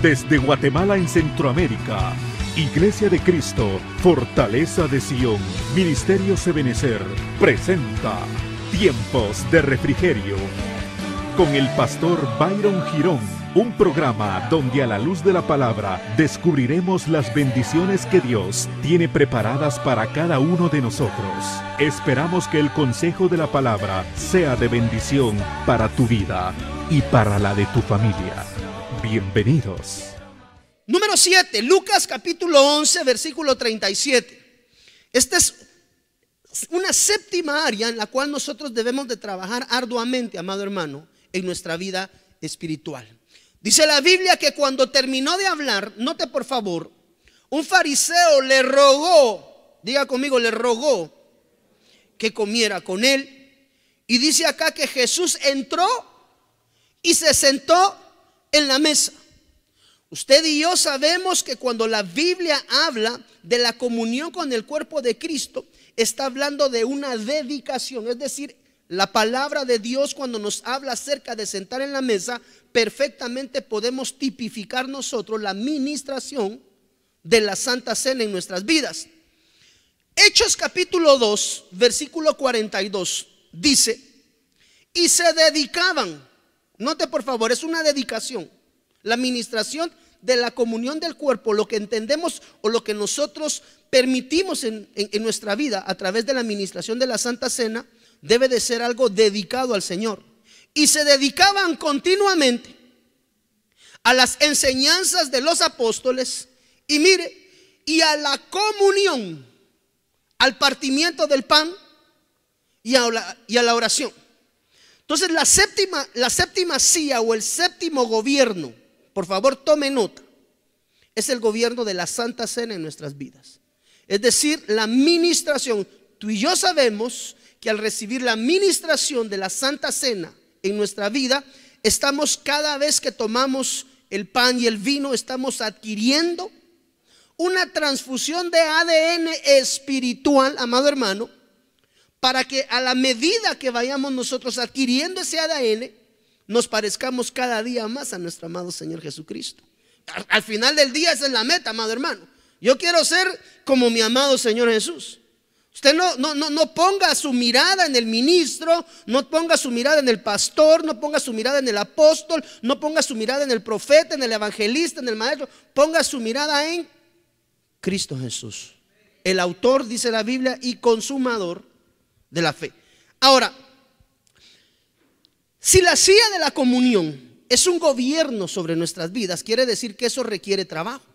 Desde Guatemala en Centroamérica, Iglesia de Cristo, Fortaleza de Sion, Ministerio Ebenecer, presenta Tiempos de Refrigerio, con el pastor Byron Girón, un programa donde a la luz de la palabra descubriremos las bendiciones que Dios tiene preparadas para cada uno de nosotros. Esperamos que el consejo de la palabra sea de bendición para tu vida y para la de tu familia. Bienvenidos. Número 7, Lucas capítulo 11, versículo 37. Esta es una séptima área en la cual nosotros debemos de trabajar arduamente, amado hermano, en nuestra vida espiritual. Dice la Biblia que cuando terminó de hablar, note por favor, un fariseo le rogó, diga conmigo, le rogó que comiera con él. Y dice acá que Jesús entró y se sentó en la mesa. Usted y yo sabemos que cuando la Biblia habla de la comunión con el cuerpo de Cristo, está hablando de una dedicación. Es decir, la palabra de Dios, cuando nos habla acerca de sentar en la mesa, perfectamente podemos tipificar nosotros la ministración de la Santa Cena en nuestras vidas. Hechos capítulo 2, versículo 42, dice: y se dedicaban. Note por favor, es una dedicación. La administración de la comunión del cuerpo, lo que entendemos o lo que nosotros permitimos en nuestra vida a través de la administración de la Santa Cena, debe de ser algo dedicado al Señor. Y se dedicaban continuamente a las enseñanzas de los apóstoles y mire, y a la comunión, al partimiento del pan y a la oración. Entonces la séptima silla o el séptimo gobierno, por favor tome nota, es el gobierno de la Santa Cena en nuestras vidas. Es decir, la ministración. Tú y yo sabemos que al recibir la ministración de la Santa Cena en nuestra vida, estamos, cada vez que tomamos el pan y el vino, estamos adquiriendo una transfusión de ADN espiritual, amado hermano, para que a la medida que vayamos nosotros adquiriendo ese ADN, nos parezcamos cada día más a nuestro amado Señor Jesucristo. Al final del día esa es la meta, amado hermano. Yo quiero ser como mi amado Señor Jesús. Usted no ponga su mirada en el ministro, no ponga su mirada en el pastor, no ponga su mirada en el apóstol, no ponga su mirada en el profeta, en el evangelista, en el maestro. Ponga su mirada en Cristo Jesús, el autor, dice la Biblia, y consumador de la fe. Ahora, si la silla de la comunión es un gobierno sobre nuestras vidas, quiere decir que eso requiere trabajo.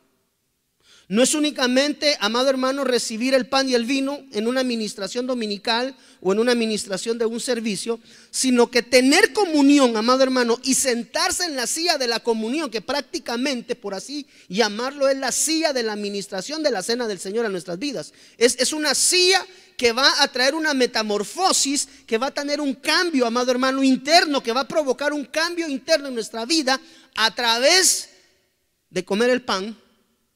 No es únicamente, amado hermano, recibir el pan y el vino en una administración dominical o en una administración de un servicio, sino que tener comunión, amado hermano, y sentarse en la silla de la comunión, que prácticamente, por así llamarlo, es la silla de la administración de la cena del Señor a nuestras vidas. Es una silla que va a traer una metamorfosis, que va a tener un cambio, amado hermano, interno, que va a provocar un cambio interno en nuestra vida a través de comer el pan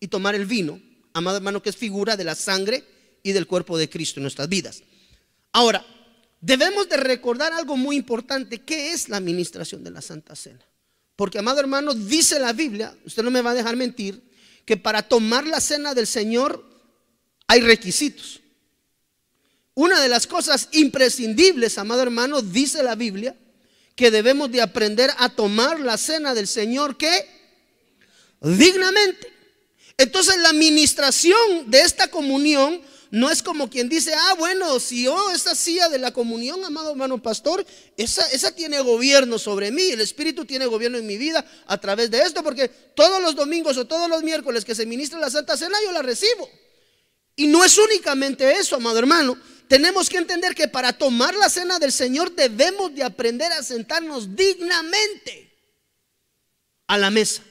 y tomar el vino, amado hermano, que es figura de la sangre y del cuerpo de Cristo en nuestras vidas. Ahora, debemos de recordar algo muy importante. ¿Qué es la administración de la Santa Cena? Porque, amado hermano, dice la Biblia, usted no me va a dejar mentir, que para tomar la cena del Señor hay requisitos. Una de las cosas imprescindibles, amado hermano, dice la Biblia, que debemos de aprender a tomar la cena del Señor, ¿qué? Dignamente. Entonces la administración de esta comunión no es como quien dice: ah, bueno, si yo esa silla de la comunión, amado hermano pastor, esa tiene gobierno sobre mí, el Espíritu tiene gobierno en mi vida a través de esto, porque todos los domingos o todos los miércoles que se ministra la Santa Cena yo la recibo. Y no es únicamente eso, amado hermano. Tenemos que entender que para tomar la cena del Señor debemos de aprender a sentarnos dignamente a la mesa.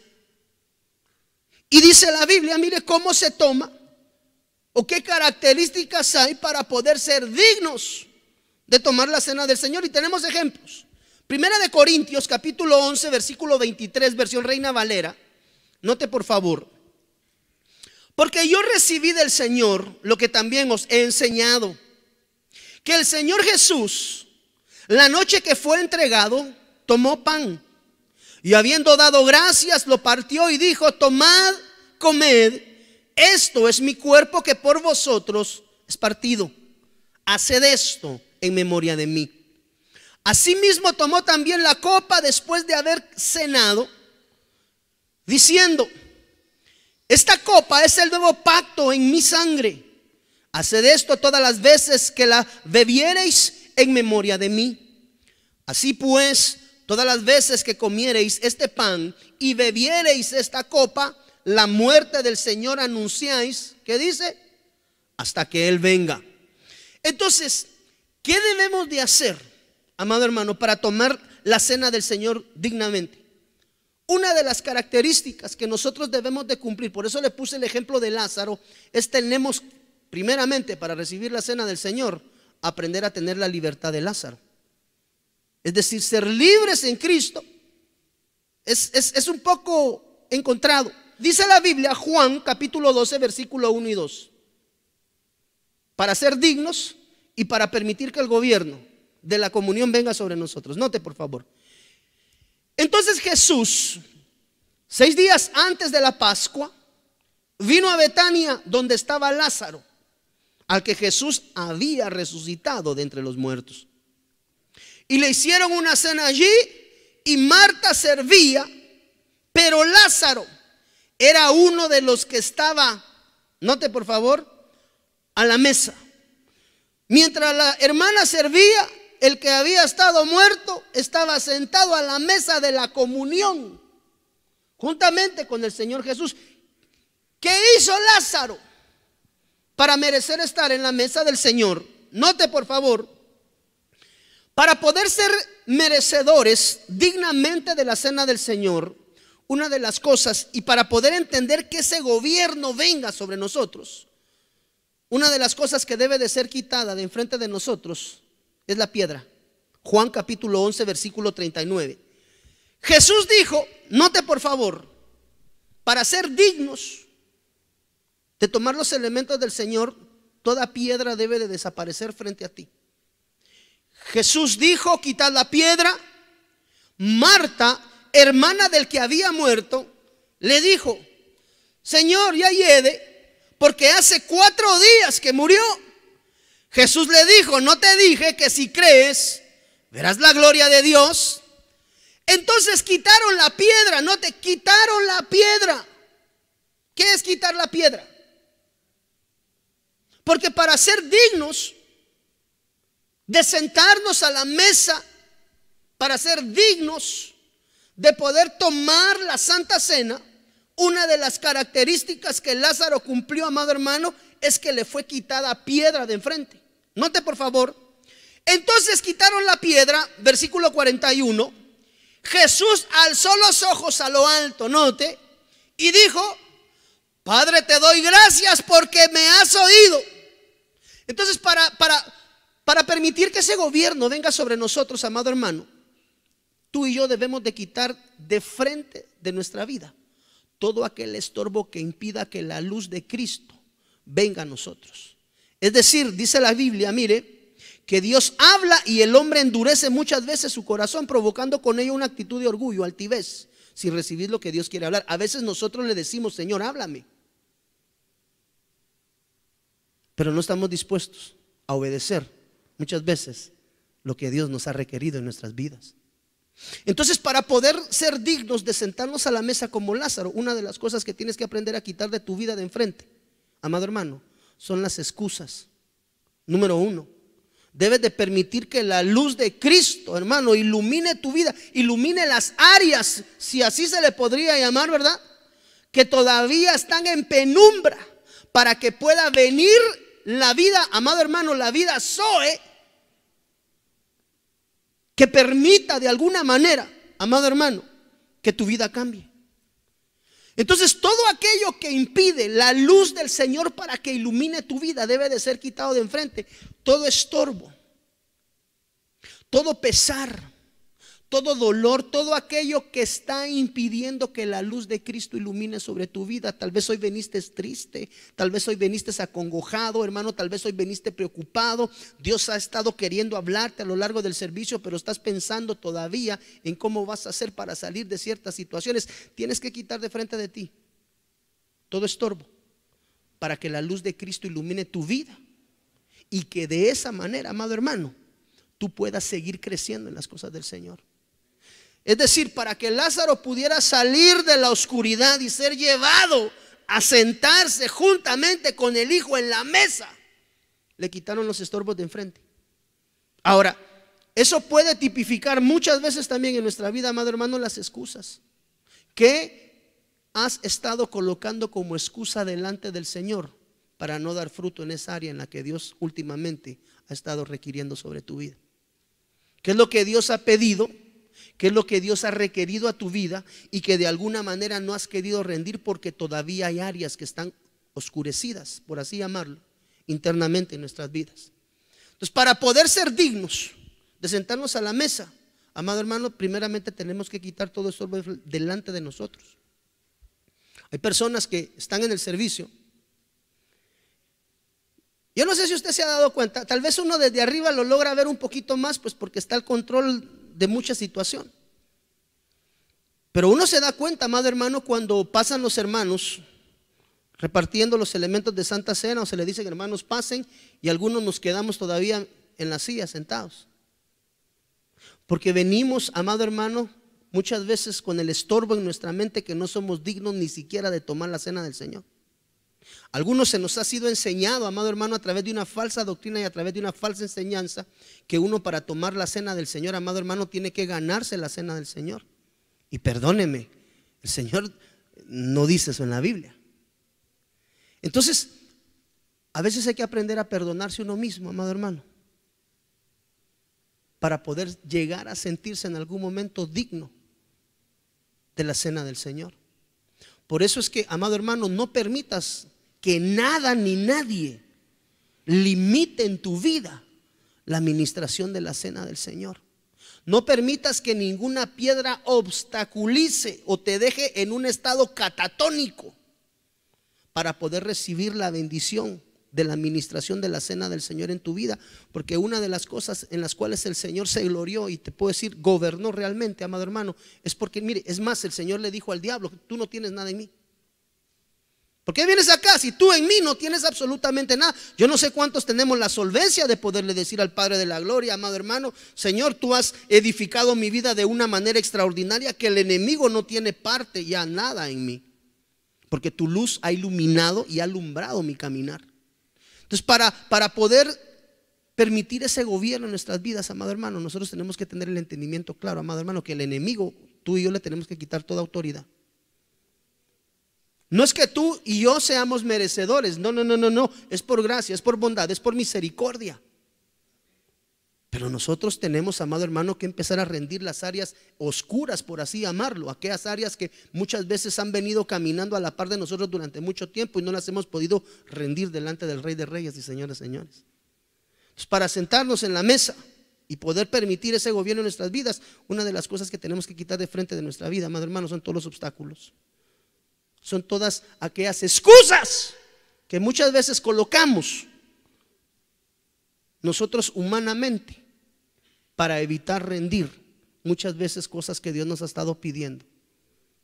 Y dice la Biblia, mire cómo se toma o qué características hay para poder ser dignos de tomar la cena del Señor. Y tenemos ejemplos. Primera de Corintios capítulo 11 versículo 23, versión Reina Valera. Note por favor: porque yo recibí del Señor lo que también os he enseñado, que el Señor Jesús, la noche que fue entregado, tomó pan Y habiendo dado gracias, lo partió y dijo: tomad, comed, esto es mi cuerpo que por vosotros es partido. Haced esto en memoria de mí. Asimismo tomó también la copa después de haber cenado, diciendo: esta copa es el nuevo pacto en mi sangre. Haced esto todas las veces que la bebiereis en memoria de mí. Así pues, todas las veces que comiereis este pan y bebiereis esta copa, la muerte del Señor anunciáis, ¿qué dice? Hasta que Él venga. Entonces, ¿qué debemos de hacer, amado hermano, para tomar la cena del Señor dignamente? Una de las características que nosotros debemos de cumplir, por eso le puse el ejemplo de Lázaro, es tenemos primeramente para recibir la cena del Señor, aprender a tener la libertad de Lázaro. Es decir, ser libres en Cristo es un poco encontrado. Dice la Biblia, Juan capítulo 12, versículo 1 y 2. Para ser dignos y para permitir que el gobierno de la comunión venga sobre nosotros. Note por favor. Entonces Jesús, 6 días antes de la Pascua, vino a Betania donde estaba Lázaro, al que Jesús había resucitado de entre los muertos. Y le hicieron una cena allí y Marta servía, pero Lázaro era uno de los que estaba, note por favor, a la mesa. Mientras la hermana servía, el que había estado muerto estaba sentado a la mesa de la comunión, juntamente con el Señor Jesús. ¿Qué hizo Lázaro para merecer estar en la mesa del Señor? Note por favor, para poder ser merecedores dignamente de la cena del Señor, una de las cosas, y para poder entender que ese gobierno venga sobre nosotros, una de las cosas que debe de ser quitada de enfrente de nosotros es la piedra. Juan capítulo 11, versículo 39. Jesús dijo, note por favor, para ser dignos de tomar los elementos del Señor, toda piedra debe de desaparecer frente a ti. Jesús dijo, quitad la piedra. Marta, hermana del que había muerto, le dijo, Señor, ya hiede, porque hace 4 días que murió. Jesús le dijo, ¿no te dije que si crees verás la gloria de Dios? Entonces quitaron la piedra. No te quitaron la piedra. ¿Qué es quitar la piedra? Porque para ser dignos de sentarnos a la mesa, para ser dignos de poder tomar la Santa Cena, una de las características que Lázaro cumplió, amado hermano, es que le fue quitada piedra de enfrente. Note por favor. Entonces quitaron la piedra, versículo 41. Jesús alzó los ojos a lo alto, note, y dijo, Padre, te doy gracias porque me has oído. Entonces para permitir que ese gobierno venga sobre nosotros, amado hermano, tú y yo debemos de quitar de frente de nuestra vida todo aquel estorbo que impida que la luz de Cristo venga a nosotros. Es decir, dice la Biblia, mire, que Dios habla y el hombre endurece muchas veces su corazón, provocando con ello una actitud de orgullo, altivez, sin recibir lo que Dios quiere hablar. A veces nosotros le decimos, Señor, háblame, pero no estamos dispuestos a obedecer muchas veces lo que Dios nos ha requerido en nuestras vidas. Entonces, para poder ser dignos de sentarnos a la mesa como Lázaro, una de las cosas que tienes que aprender a quitar de tu vida de enfrente, amado hermano, son las excusas. Número 1, debes de permitir que la luz de Cristo, hermano, ilumine tu vida, ilumine las áreas, si así se le podría llamar, ¿verdad?, que todavía están en penumbra, para que pueda venir la vida, amado hermano, la vida Zoe, que permita de alguna manera, amado hermano, que tu vida cambie. Entonces todo aquello que impide la luz del Señor para que ilumine tu vida debe de ser quitado de enfrente. Todo estorbo, todo pesar, todo dolor, todo aquello que está impidiendo que la luz de Cristo ilumine sobre tu vida. Tal vez hoy veniste triste, tal vez hoy veniste acongojado, hermano, tal vez hoy veniste preocupado. Dios ha estado queriendo hablarte a lo largo del servicio, pero estás pensando todavía en cómo vas a hacer para salir de ciertas situaciones. Tienes que quitar de frente de ti todo estorbo para que la luz de Cristo ilumine tu vida, y que de esa manera, amado hermano, tú puedas seguir creciendo en las cosas del Señor. Es decir, para que Lázaro pudiera salir de la oscuridad y ser llevado a sentarse juntamente con el Hijo en la mesa, le quitaron los estorbos de enfrente. Ahora, eso puede tipificar muchas veces también en nuestra vida, amado hermano, las excusas que has estado colocando como excusa delante del Señor para no dar fruto en esa área en la que Dios últimamente ha estado requiriendo sobre tu vida. ¿Qué es lo que Dios ha pedido? ¿Qué es lo que Dios ha requerido a tu vida y que de alguna manera no has querido rendir porque todavía hay áreas que están oscurecidas, por así llamarlo, internamente en nuestras vidas? Entonces, para poder ser dignos de sentarnos a la mesa, amado hermano, primeramente tenemos que quitar todo eso delante de nosotros. Hay personas que están en el servicio. Yo no sé si usted se ha dado cuenta, tal vez uno desde arriba lo logra ver un poquito más, pues porque está el control de mucha situación. Pero uno se da cuenta, amado hermano, cuando pasan los hermanos repartiendo los elementos de Santa Cena, o se le dicen hermanos pasen, y algunos nos quedamos todavía en la silla sentados. Porque venimos, amado hermano, muchas veces con el estorbo en nuestra mente que no somos dignos ni siquiera de tomar la cena del Señor. Algunos se nos ha sido enseñado, amado hermano, a través de una falsa doctrina y a través de una falsa enseñanza, que uno para tomar la cena del Señor, amado hermano, tiene que ganarse la cena del Señor. Y perdóneme, el Señor no dice eso en la Biblia. Entonces, a veces hay que aprender a perdonarse uno mismo, amado hermano, para poder llegar a sentirse en algún momento digno de la cena del Señor. Por eso es que, amado hermano, no permitas que nada ni nadie limite en tu vida la administración de la cena del Señor. No permitas que ninguna piedra obstaculice o te deje en un estado catatónico para poder recibir la bendición de la administración de la cena del Señor en tu vida. Porque una de las cosas en las cuales el Señor se glorió y te puedo decir gobernó realmente, amado hermano, es porque, mire, es más, el Señor le dijo al diablo: tú no tienes nada en mí. ¿Por qué vienes acá si tú en mí no tienes absolutamente nada? Yo no sé cuántos tenemos la solvencia de poderle decir al Padre de la Gloria: amado hermano, Señor, tú has edificado mi vida de una manera extraordinaria que el enemigo no tiene parte ya nada en mí, porque tu luz ha iluminado y ha alumbrado mi caminar. Entonces, para poder permitir ese gobierno en nuestras vidas, amado hermano, nosotros tenemos que tener el entendimiento claro, amado hermano, que el enemigo, tú y yo le tenemos que quitar toda autoridad. No es que tú y yo seamos merecedores, no, es por gracia, es por bondad, es por misericordia. Pero nosotros tenemos, amado hermano, que empezar a rendir las áreas oscuras, por así llamarlo, aquellas áreas que muchas veces han venido caminando a la par de nosotros durante mucho tiempo y no las hemos podido rendir delante del Rey de Reyes y Señores de Señores. Entonces, para sentarnos en la mesa y poder permitir ese gobierno en nuestras vidas, una de las cosas que tenemos que quitar de frente de nuestra vida, amado hermano, son todos los obstáculos. Son todas aquellas excusas que muchas veces colocamos nosotros humanamente para evitar rendir muchas veces cosas que Dios nos ha estado pidiendo.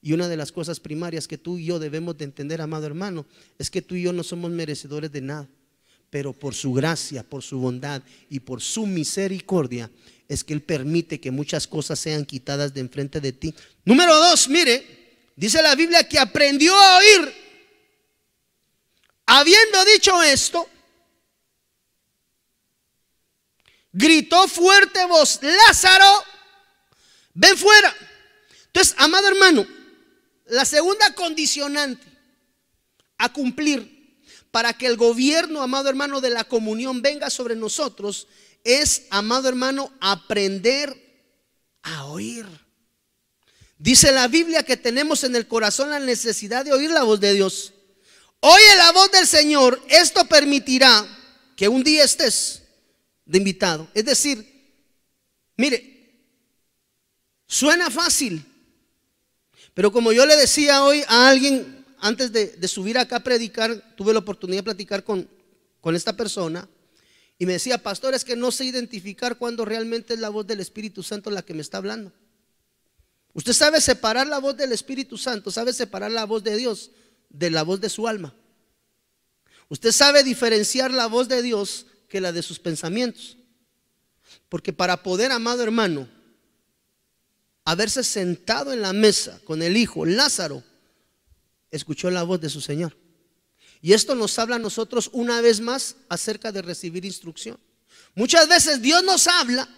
Y una de las cosas primarias que tú y yo debemos de entender, amado hermano, es que tú y yo no somos merecedores de nada, pero por su gracia, por su bondad y por su misericordia es que Él permite que muchas cosas sean quitadas de enfrente de ti. Número 2, mire, dice la Biblia que aprendió a oír. Habiendo dicho esto, gritó fuerte voz: Lázaro, ven fuera. Entonces, amado hermano, la segunda condicionante a cumplir para que el gobierno, amado hermano, de la comunión venga sobre nosotros es, amado hermano, aprender a oír. Dice la Biblia que tenemos en el corazón la necesidad de oír la voz de Dios. Oye la voz del Señor. Esto permitirá que un día estés de invitado. Es decir, mire, Suena fácil, pero como yo le decía hoy a alguien antes de subir acá a predicar, tuve la oportunidad de platicar con esta persona y me decía: pastor, es que no sé identificar cuándo realmente es la voz del Espíritu Santo la que me está hablando. Usted sabe separar la voz del Espíritu Santo, sabe separar la voz de Dios de la voz de su alma. Usted sabe diferenciar la voz de Dios que la de sus pensamientos. Porque para poder, amado hermano, haberse sentado en la mesa con el hijo Lázaro, escuchó la voz de su Señor. Y esto nos habla a nosotros una vez más acerca de recibir instrucción. Muchas veces Dios nos habla,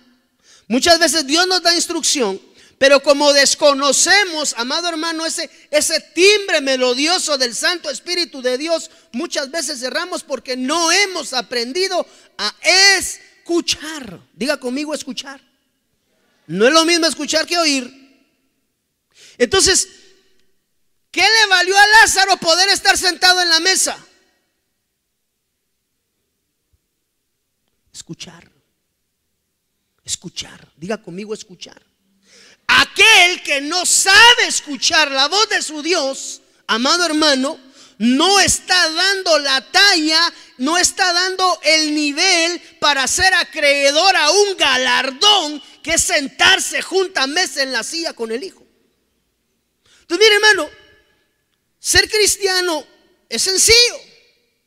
muchas veces Dios nos da instrucción, pero como desconocemos, amado hermano, ese timbre melodioso del Santo Espíritu de Dios, muchas veces cerramos porque no hemos aprendido a escuchar. Diga conmigo: escuchar. No es lo mismo escuchar que oír. Entonces, ¿qué le valió a Lázaro poder estar sentado en la mesa? Escuchar. Escuchar. Diga conmigo: escuchar. Aquel que no sabe escuchar la voz de su Dios, amado hermano, no está dando la talla, no está dando el nivel para ser acreedor a un galardón que es sentarse junto a mesa en la silla con el Hijo. Entonces, mire, hermano, ser cristiano es sencillo.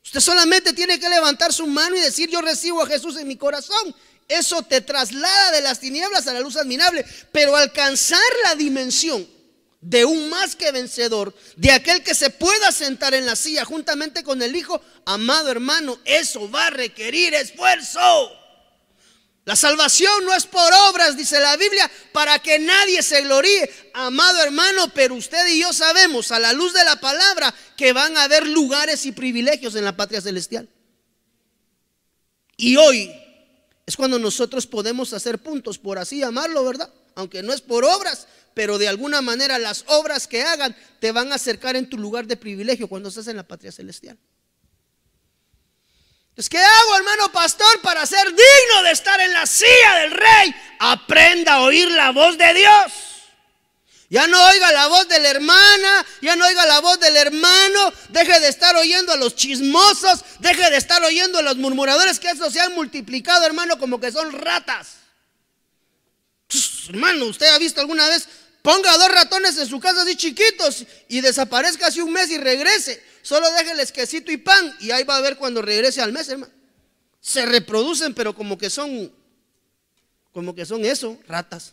Usted solamente tiene que levantar su mano y decir: yo recibo a Jesús en mi corazón. Eso te traslada de las tinieblas a la luz admirable. Pero alcanzar la dimensión de un más que vencedor, de aquel que se pueda sentar en la silla juntamente con el Hijo, amado hermano, eso va a requerir esfuerzo. La salvación no es por obras, dice la Biblia, para que nadie se gloríe, amado hermano. Pero usted y yo sabemos, a la luz de la palabra, que van a haber lugares y privilegios en la patria celestial. Y hoy es cuando nosotros podemos hacer puntos, por así llamarlo, ¿verdad? Aunque no es por obras, pero de alguna manera las obras que hagan te van a acercar en tu lugar de privilegio cuando estás en la patria celestial. Entonces, ¿qué hago, hermano pastor, para ser digno de estar en la silla del Rey? Aprenda a oír la voz de Dios. Ya no oiga la voz de la hermana, ya no oiga la voz del hermano. Deje de estar oyendo a los chismosos, deje de estar oyendo a los murmuradores, que esos se han multiplicado, hermano, como que son ratas. Hermano, ¿usted ha visto alguna vez? Ponga 2 ratones en su casa así chiquitos y desaparezca así un mes y regrese. Solo déjeles quesito y pan y ahí va a ver cuando regrese al mes, hermano. Se reproducen, pero como que son eso, ratas.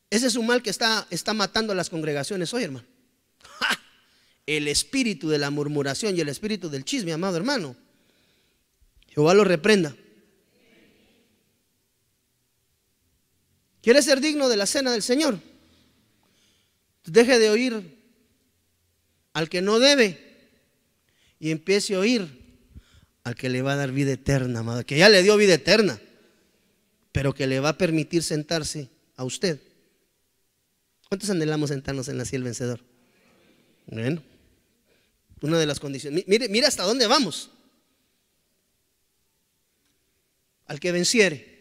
Ese es un mal que está matando a las congregaciones hoy, hermano. ¡Ja! El espíritu de la murmuración y el espíritu del chisme, amado hermano. Jehová lo reprenda. ¿Quiere ser digno de la cena del Señor? Deje de oír al que no debe y empiece a oír al que le va a dar vida eterna, amado. Que ya le dio vida eterna, pero que le va a permitir sentarse a usted. ¿Cuántos anhelamos sentarnos en la silla del vencedor? Bueno, una de las condiciones. Mire hasta dónde vamos. Al que venciere,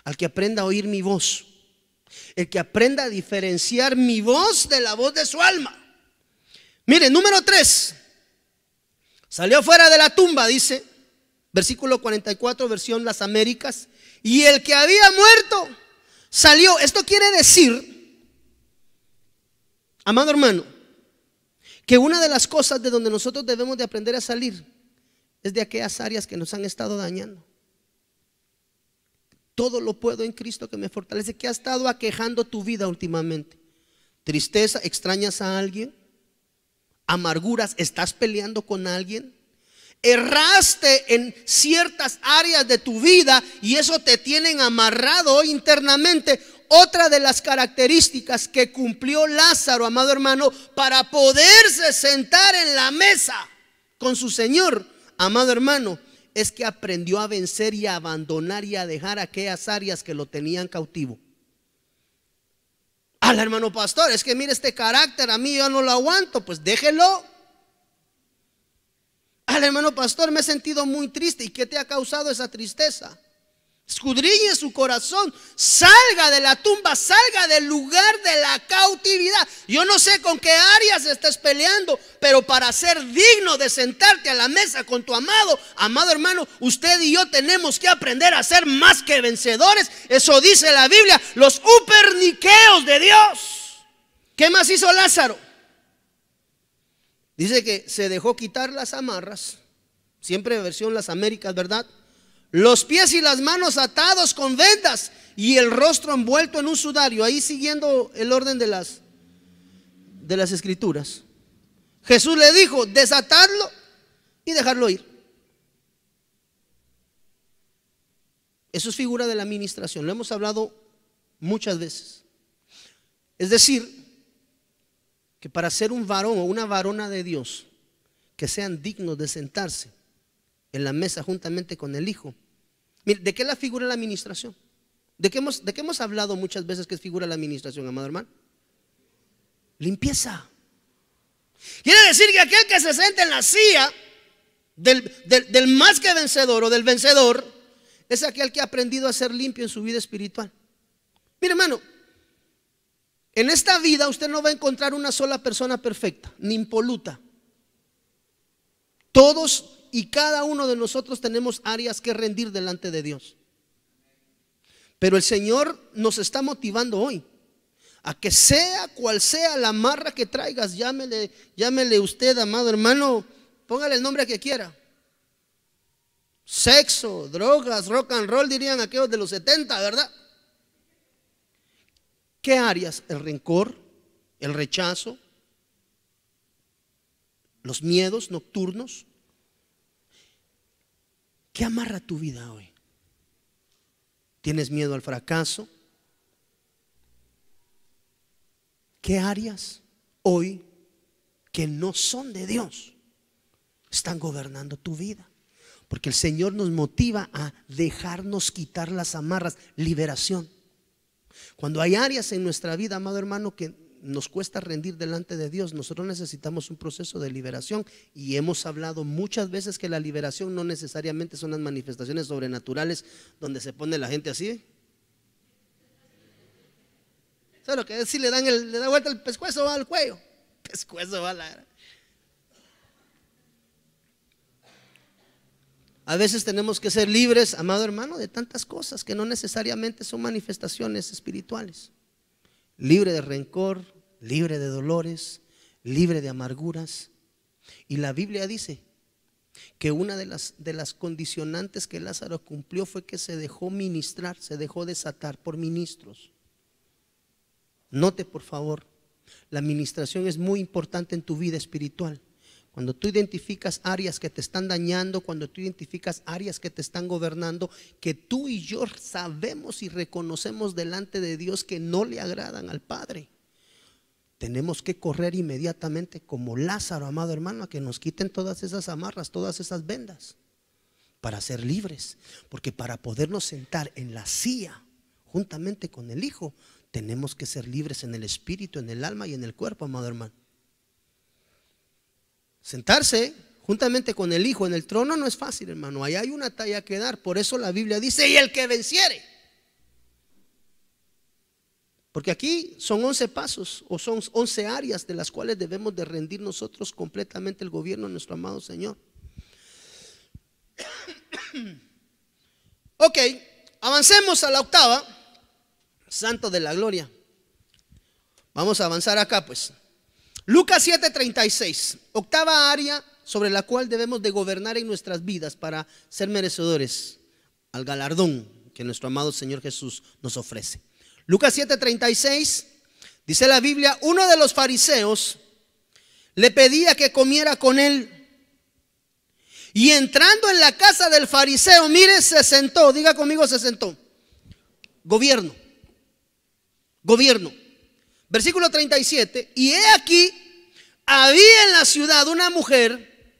al que aprenda a oír mi voz, el que aprenda a diferenciar mi voz de la voz de su alma. Mire, número 3. Salió fuera de la tumba, dice, versículo 44, versión Las Américas. Y el que había muerto salió. Esto quiere decir, amado hermano, que una de las cosas de donde nosotros debemos de aprender a salir es de aquellas áreas que nos han estado dañando. Todo lo puedo en Cristo que me fortalece. ¿Qué ha estado aquejando tu vida últimamente? Tristeza, extrañas a alguien. Amarguras, estás peleando con alguien. Erraste en ciertas áreas de tu vida y eso te tienen amarrado internamente. Otra de las características que cumplió Lázaro, amado hermano, para poderse sentar en la mesa con su Señor, amado hermano, es que aprendió a vencer y a abandonar y a dejar aquellas áreas que lo tenían cautivo. Al hermano pastor, es que mire este carácter, a mí yo no lo aguanto. Pues déjelo. Al hermano pastor, me he sentido muy triste. ¿Y qué te ha causado esa tristeza? escudriñe su corazón, salga de la tumba, salga del lugar de la cautividad. Yo no sé con qué áreas estés peleando, pero para ser digno de sentarte a la mesa con tu amado hermano, usted y yo tenemos que aprender a ser más que vencedores. Eso dice la Biblia, los uperniqueos de Dios. ¿Qué más hizo Lázaro? Dice que se dejó quitar las amarras, siempre versión Las Américas, ¿verdad? Los pies y las manos atados con vendas y el rostro envuelto en un sudario. Ahí siguiendo el orden de las escrituras. Jesús le dijo: desatadlo y dejarlo ir. Eso es figura de la administración. Lo hemos hablado muchas veces. Es decir, que para ser un varón o una varona de Dios, que sean dignos de sentarse en la mesa juntamente con el Hijo. Mire, ¿de qué es la figura de la administración? ¿De qué hemos hablado muchas veces que es figura de la administración, amado hermano? Limpieza. Quiere decir que aquel que se sienta en la silla del más que vencedor o del vencedor es aquel que ha aprendido a ser limpio en su vida espiritual. Mire, hermano, en esta vida usted no va a encontrar una sola persona perfecta ni impoluta. Todos y cada uno de nosotros tenemos áreas que rendir delante de Dios. Pero el Señor nos está motivando hoy a que sea cual sea la amarra que traigas, llámele usted, amado hermano, póngale el nombre que quiera. Sexo, drogas, rock and roll, dirían aquellos de los 70, ¿verdad? ¿Qué áreas? El rencor, el rechazo, los miedos nocturnos. ¿Qué amarra tu vida hoy? ¿Tienes miedo al fracaso? ¿Qué áreas hoy que no son de Dios están gobernando tu vida? Porque el Señor nos motiva a dejarnos quitar las amarras, liberación. Cuando hay áreas en nuestra vida, amado hermano, que nos cuesta rendir delante de Dios, nosotros necesitamos un proceso de liberación. Y hemos hablado muchas veces que la liberación no necesariamente son las manifestaciones sobrenaturales donde se pone la gente así. ¿Sabes lo que es? Si le da vuelta el pescuezo, va al cuello. Pescuezo va a la... A veces tenemos que ser libres, amado hermano, de tantas cosas que no necesariamente son manifestaciones espirituales. Libre de rencor, libre de dolores, libre de amarguras. Y la Biblia dice que una de las condicionantes que Lázaro cumplió fue que se dejó ministrar, se dejó desatar por ministros. Note, por favor, la administración es muy importante en tu vida espiritual. Cuando tú identificas áreas que te están dañando, cuando tú identificas áreas que te están gobernando, que tú y yo sabemos y reconocemos delante de Dios que no le agradan al Padre, tenemos que correr inmediatamente como Lázaro, amado hermano, a que nos quiten todas esas amarras, todas esas vendas, para ser libres. Porque para podernos sentar en la silla juntamente con el Hijo, tenemos que ser libres en el espíritu, en el alma y en el cuerpo, amado hermano. Sentarse juntamente con el Hijo en el trono no es fácil, hermano. Ahí hay una talla que dar. Por eso la Biblia dice: y el que venciere. Porque aquí son 11 pasos o son 11 áreas de las cuales debemos de rendir nosotros completamente el gobierno de nuestro amado Señor. Ok, avancemos a la octava. Santo de la gloria. Vamos a avanzar acá pues. Lucas 7:36, octava área sobre la cual debemos de gobernar en nuestras vidas para ser merecedores al galardón que nuestro amado Señor Jesús nos ofrece. Lucas 7:36, dice la Biblia: uno de los fariseos le pedía que comiera con él, y entrando en la casa del fariseo, mire, se sentó. Diga conmigo, se sentó. Gobierno. Versículo 37, y he aquí, había en la ciudad una mujer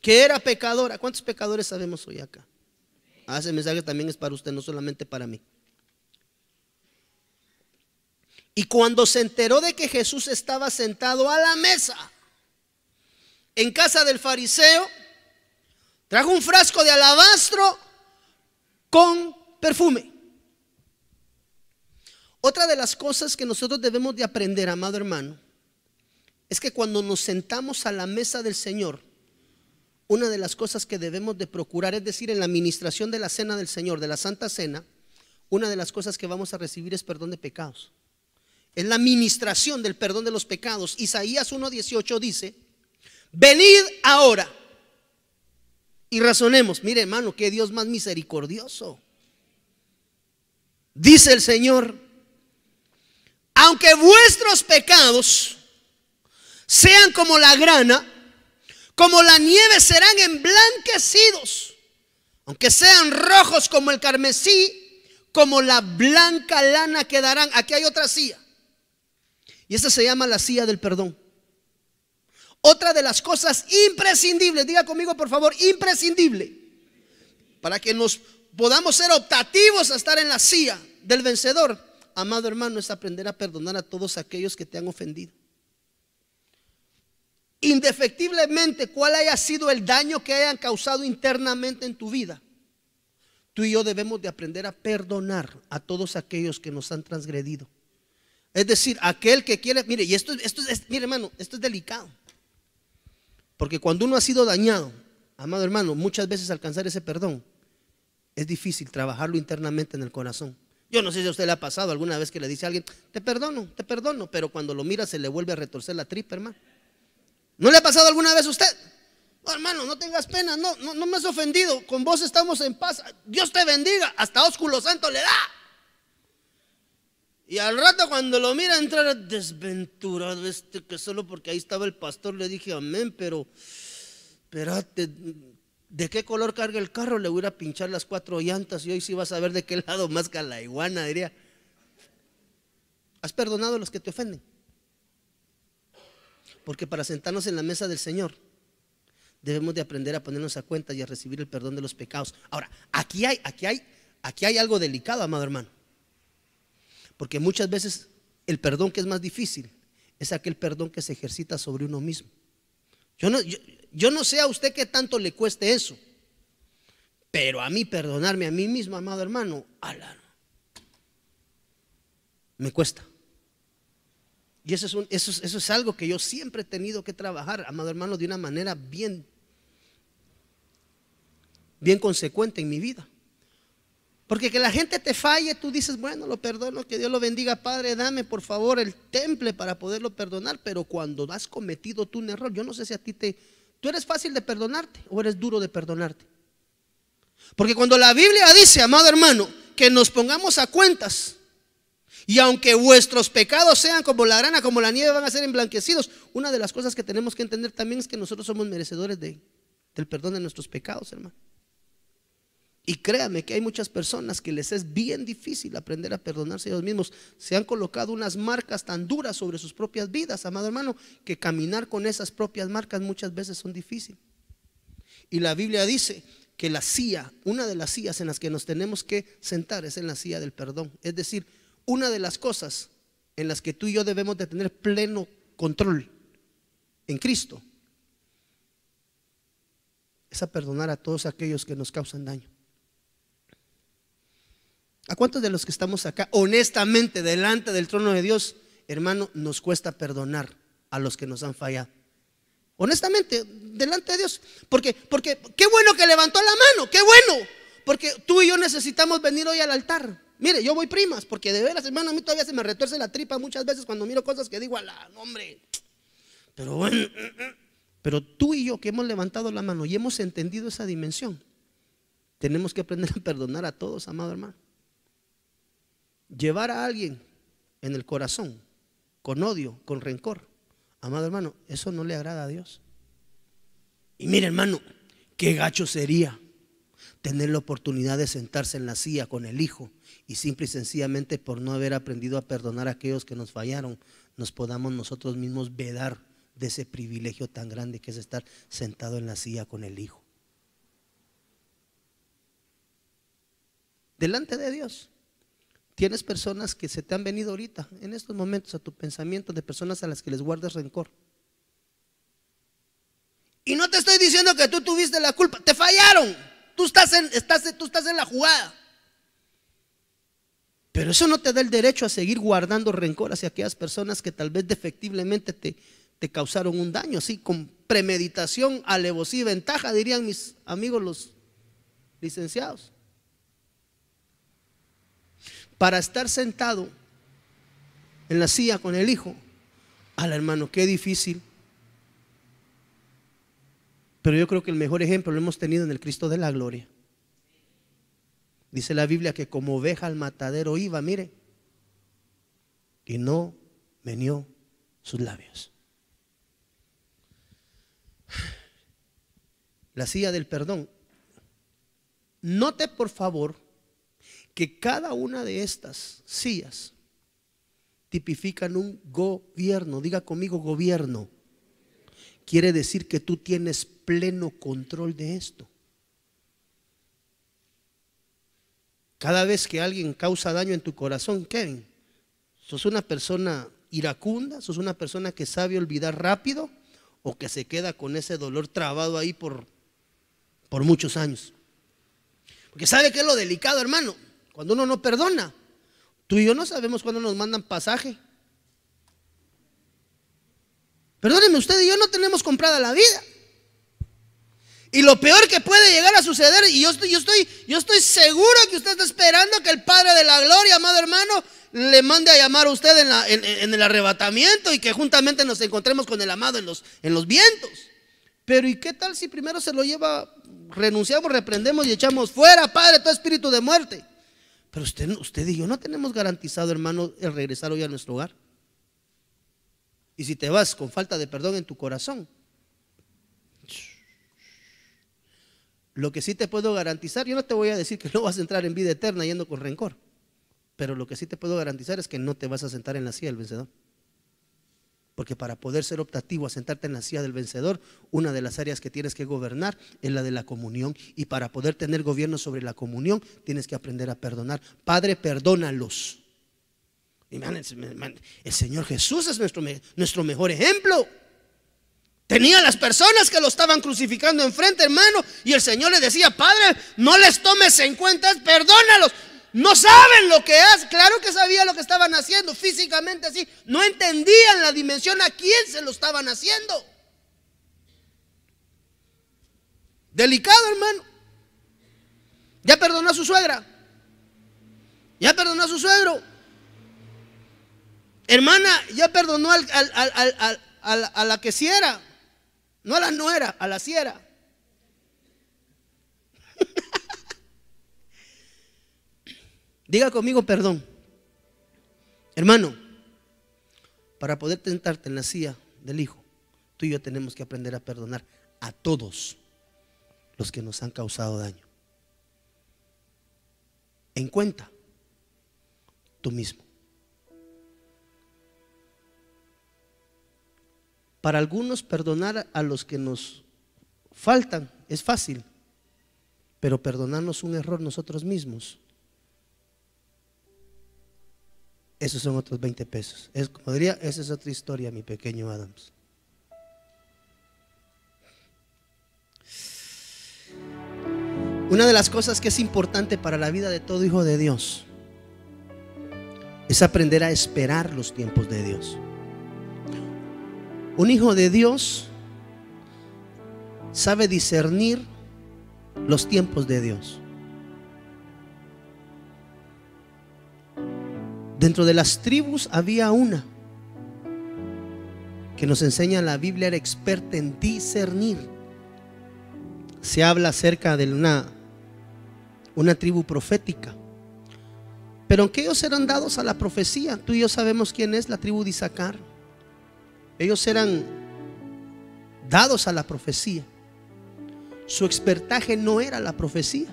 que era pecadora. ¿Cuántos pecadores sabemos hoy acá? Ese mensaje también es para usted, no solamente para mí. Y cuando se enteró de que Jesús estaba sentado a la mesa en casa del fariseo, trajo un frasco de alabastro con perfume. Otra de las cosas que nosotros debemos de aprender, amado hermano, es que cuando nos sentamos a la mesa del Señor, una de las cosas que debemos de procurar, es decir, en la administración de la cena del Señor, de la Santa Cena, una de las cosas que vamos a recibir es perdón de pecados. Es la administración del perdón de los pecados. Isaías 1:18 dice: venid ahora y razonemos. Mire, hermano, qué Dios más misericordioso. Dice el Señor: aunque vuestros pecados sean como la grana, como la nieve serán emblanquecidos. Aunque sean rojos como el carmesí, como la blanca lana quedarán. Aquí hay otra silla, y esta se llama la silla del perdón. Otra de las cosas imprescindibles, diga conmigo por favor, imprescindible, para que nos podamos ser optativos a estar en la silla del vencedor, amado hermano, es aprender a perdonar a todos aquellos que te han ofendido. Indefectiblemente, cuál haya sido el daño que hayan causado internamente en tu vida, tú y yo debemos de aprender a perdonar a todos aquellos que nos han transgredido. Es decir, aquel que quiere, mire, y mire hermano, esto es delicado, porque cuando uno ha sido dañado, amado hermano, muchas veces alcanzar ese perdón es difícil, trabajarlo internamente en el corazón. Yo no sé si a usted le ha pasado alguna vez que le dice a alguien: te perdono, pero cuando lo mira se le vuelve a retorcer la tripa, hermano. ¿No le ha pasado alguna vez a usted? Oh, hermano, no tengas pena, no me has ofendido, con vos estamos en paz, Dios te bendiga, hasta ósculo santo le da. Y al rato cuando lo mira entrar, desventurado que solo porque ahí estaba el pastor le dije amén, pero espérate, ¿de qué color carga el carro? Le voy a pinchar las 4 llantas y hoy sí vas a ver de qué lado más que la iguana, diría. ¿Has perdonado a los que te ofenden? Porque para sentarnos en la mesa del Señor debemos de aprender a ponernos a cuenta y a recibir el perdón de los pecados. Ahora, aquí hay algo delicado, amado hermano, porque muchas veces el perdón que es más difícil es aquel perdón que se ejercita sobre uno mismo. Yo no sé a usted qué tanto le cueste eso, pero a mí perdonarme a mí mismo, amado hermano, me cuesta. Y eso es algo que yo siempre he tenido que trabajar, amado hermano, de una manera bien consecuente en mi vida. Porque que la gente te falle, tú dices: bueno, lo perdono, que Dios lo bendiga, Padre, dame por favor el temple para poderlo perdonar. Pero cuando has cometido tú un error, yo no sé si a ti ¿tú eres fácil de perdonarte o eres duro de perdonarte? Porque cuando la Biblia dice, amado hermano, que nos pongamos a cuentas, y aunque vuestros pecados sean como la grana, como la nieve, van a ser emblanquecidos, una de las cosas que tenemos que entender también es que nosotros somos merecedores del perdón de nuestros pecados, hermano. Y créame que hay muchas personas que les es bien difícil aprender a perdonarse a ellos mismos. Se han colocado unas marcas tan duras sobre sus propias vidas, amado hermano, que caminar con esas propias marcas muchas veces son difíciles. Y la Biblia dice que la silla, una de las sillas en las que nos tenemos que sentar es en la silla del perdón. Es decir, una de las cosas en las que tú y yo debemos de tener pleno control en Cristo es a perdonar a todos aquellos que nos causan daño. ¿A cuántos de los que estamos acá, honestamente, delante del trono de Dios, hermano, nos cuesta perdonar a los que nos han fallado? Honestamente, delante de Dios. Porque qué bueno que levantó la mano, qué bueno. Porque tú y yo necesitamos venir hoy al altar. Mire, yo voy primas, porque de veras, hermano, a mí todavía se me retuerce la tripa muchas veces cuando miro cosas que digo: hombre. Pero bueno, pero tú y yo que hemos levantado la mano y hemos entendido esa dimensión, tenemos que aprender a perdonar a todos, amado hermano. Llevar a alguien en el corazón con odio, con rencor, amado hermano, eso no le agrada a Dios. Y mire, hermano, qué gacho sería tener la oportunidad de sentarse en la silla con el Hijo y simple y sencillamente por no haber aprendido a perdonar a aquellos que nos fallaron, nos podamos nosotros mismos vedar de ese privilegio tan grande que es estar sentado en la silla con el Hijo. Delante de Dios, tienes personas que se te han venido ahorita, en estos momentos, a tu pensamiento, de personas a las que les guardas rencor. Y no te estoy diciendo que tú tuviste la culpa, te fallaron. Tú estás en la jugada. Pero eso no te da el derecho a seguir guardando rencor hacia aquellas personas que tal vez defectivamente te causaron un daño, así con premeditación, alevosía y ventaja, dirían mis amigos los licenciados. Para estar sentado en la silla con el hijo, al hermano, qué difícil. Pero yo creo que el mejor ejemplo lo hemos tenido en el Cristo de la gloria. Dice la Biblia que como oveja al matadero iba, mire, y no meneó sus labios. La silla del perdón. Note por favor que cada una de estas sillas tipifican un gobierno. Diga conmigo, gobierno. Quiere decir que tú tienes pleno control de esto. Cada vez que alguien causa daño en tu corazón, Kevin, sos una persona iracunda, sos una persona que sabe olvidar rápido o que se queda con ese dolor trabado ahí por muchos años. Porque ¿sabe qué es lo delicado, hermano? Cuando uno no perdona, tú y yo no sabemos cuándo nos mandan pasaje. Perdóneme, usted y yo no tenemos comprada la vida. Y lo peor que puede llegar a suceder, y yo estoy seguro que usted está esperando que el Padre de la Gloria, amado hermano, le mande a llamar a usted en el arrebatamiento y que juntamente nos encontremos con el amado en los vientos. Pero ¿y qué tal si primero se lo lleva, renunciamos, reprendemos y echamos fuera, Padre, todo espíritu de muerte? Pero usted y yo no tenemos garantizado, hermano, el regresar hoy a nuestro hogar. Y si te vas con falta de perdón en tu corazón, lo que sí te puedo garantizar, yo no te voy a decir que no vas a entrar en vida eterna yendo con rencor, pero lo que sí te puedo garantizar es que no te vas a sentar en la silla del vencedor. Porque para poder ser optativo a sentarte en la silla del vencedor, una de las áreas que tienes que gobernar es la de la comunión. Y para poder tener gobierno sobre la comunión, tienes que aprender a perdonar. Padre, perdónalos. Y el Señor Jesús es nuestro mejor ejemplo. Tenía a las personas que lo estaban crucificando enfrente, hermano, y el Señor les decía: Padre, no les tomes en cuenta, perdónalos. No saben lo que hacen. Claro que sabía lo que estaban haciendo físicamente, así. No entendían la dimensión a quién se lo estaban haciendo. Delicado, hermano. Ya perdonó a su suegra. Ya perdonó a su suegro. Hermana, ya perdonó a la que siera. No a la nuera, a la siera. Diga conmigo perdón. Hermano, para poder sentarte en la silla del Hijo, tú y yo tenemos que aprender a perdonar a todos los que nos han causado daño. En cuenta tú mismo. Para algunos perdonar a los que nos faltan es fácil, pero perdonarnos un error nosotros mismos, esos son otros 20 pesos. Es como diría, esa es otra historia, mi pequeño Adams. Una de las cosas que es importante para la vida de todo hijo de Dios es aprender a esperar los tiempos de Dios. Un hijo de Dios sabe discernir los tiempos de Dios. Dentro de las tribus había una que nos enseña la Biblia, era experta en discernir. Se habla acerca de una tribu profética, pero aunque ellos eran dados a la profecía, tú y yo sabemos quién es la tribu de Isaacar. Ellos eran dados a la profecía. Su expertaje no era la profecía,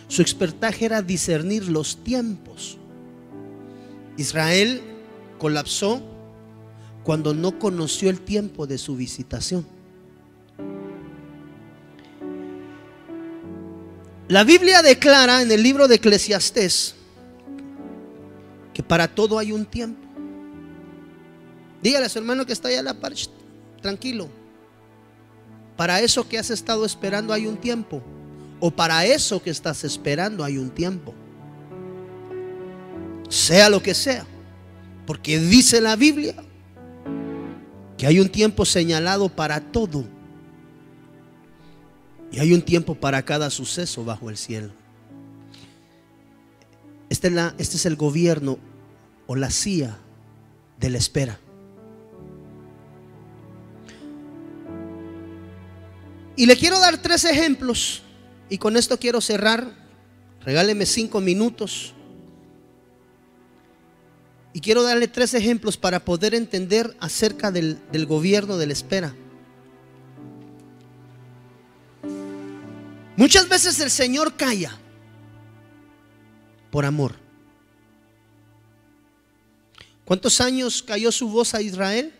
su expertaje era discernir los tiempos. Israel colapsó cuando no conoció el tiempo de su visitación. La Biblia declara en el libro de Eclesiastés que para todo hay un tiempo. Dígale a su hermano que está allá a la par, tranquilo. Para eso que has estado esperando hay un tiempo, o para eso que estás esperando hay un tiempo. sea lo que sea, porque dice la Biblia que hay un tiempo señalado para todo y hay un tiempo para cada suceso bajo el cielo. Este es el gobierno o la CIA de la espera. Y le quiero dar 3 ejemplos y con esto quiero cerrar. Regáleme 5 minutos. Y quiero darle 3 ejemplos para poder entender acerca del gobierno de la espera. Muchas veces el Señor calla por amor. ¿Cuántos años cayó su voz a Israel?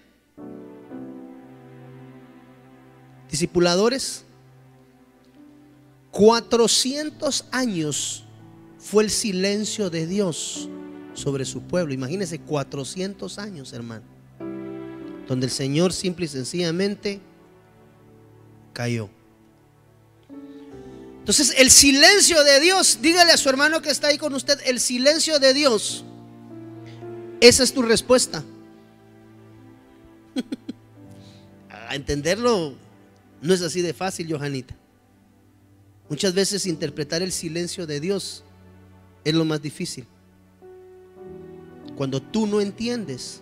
Discipuladores, 400 años fue el silencio de Dios sobre su pueblo. Imagínense 400 años, hermano, donde el Señor simple y sencillamente cayó. Entonces el silencio de Dios, dígale a su hermano que está ahí con usted, el silencio de Dios, esa es tu respuesta. A entenderlo no es así de fácil, Johanita. Muchas veces interpretar el silencio de Dios es lo más difícil. Cuando tú no entiendes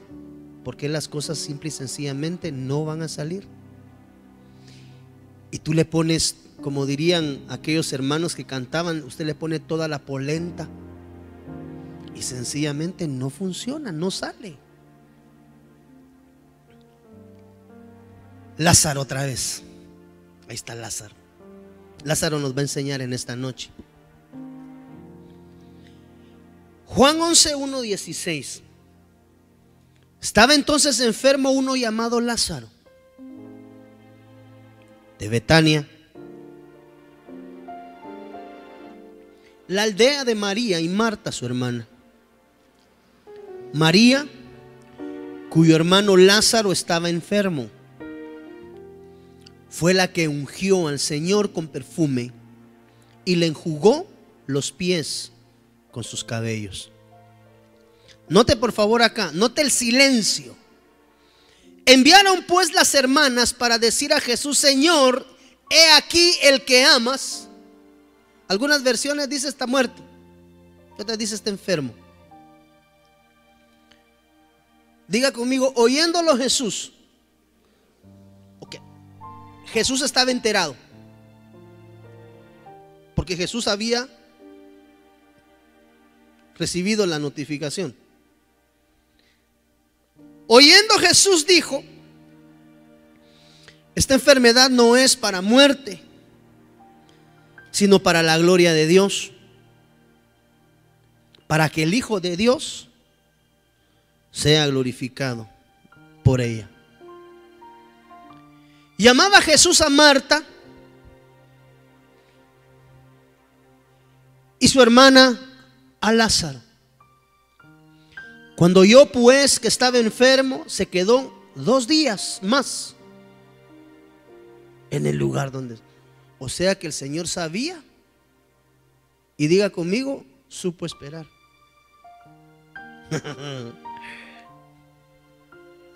por qué las cosas simple y sencillamente no van a salir, y tú le pones, como dirían aquellos hermanos que cantaban, usted le pone toda la polenta y sencillamente no funciona, no sale. Lázaro otra vez. Ahí está Lázaro. Lázaro nos va a enseñar en esta noche. Juan 11:1-16. Estaba entonces enfermo uno llamado Lázaro, de Betania, la aldea de María y Marta, su hermana. María, cuyo hermano Lázaro estaba enfermo, fue la que ungió al Señor con perfume y le enjugó los pies con sus cabellos. Note por favor acá, note el silencio. Enviaron pues las hermanas para decir a Jesús: Señor, he aquí el que amas. Algunas versiones dice está muerto, otras dice está enfermo. Diga conmigo, oyéndolo Jesús. Ok, Jesús estaba enterado, porque Jesús había recibido la notificación. Oyendo Jesús dijo: esta enfermedad no es para muerte, sino para la gloria de Dios, para que el Hijo de Dios sea glorificado por ella. Llamaba Jesús a Marta y su hermana a Lázaro. Cuando oyó pues que estaba enfermo, se quedó 2 días más en el lugar donde. O sea que el Señor sabía, y diga conmigo, supo esperar.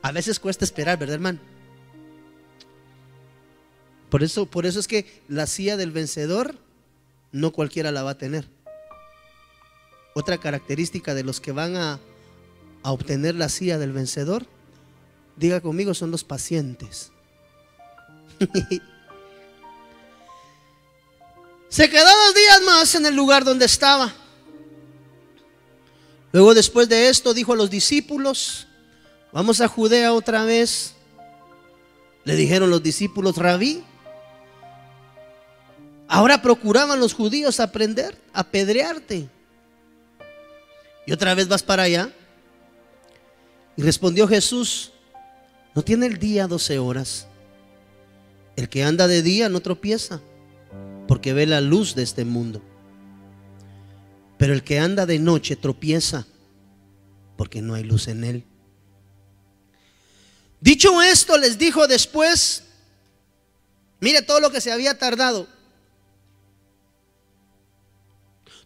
A veces cuesta esperar, ¿verdad, hermano? Por eso es que la silla del vencedor no cualquiera la va a tener. Otra característica de los que van a obtener la silla del vencedor, diga conmigo, son los pacientes. Se quedó 2 días más en el lugar donde estaba. Luego, después de esto, dijo a los discípulos: vamos a Judea otra vez. Le dijeron los discípulos: Rabí, ahora procuraban los judíos apedrearte, y otra vez vas para allá. Y respondió Jesús: ¿no tiene el día 12 horas? El que anda de día no tropieza, porque ve la luz de este mundo. Pero el que anda de noche tropieza, porque no hay luz en él. Dicho esto, les dijo después: mire todo lo que se había tardado.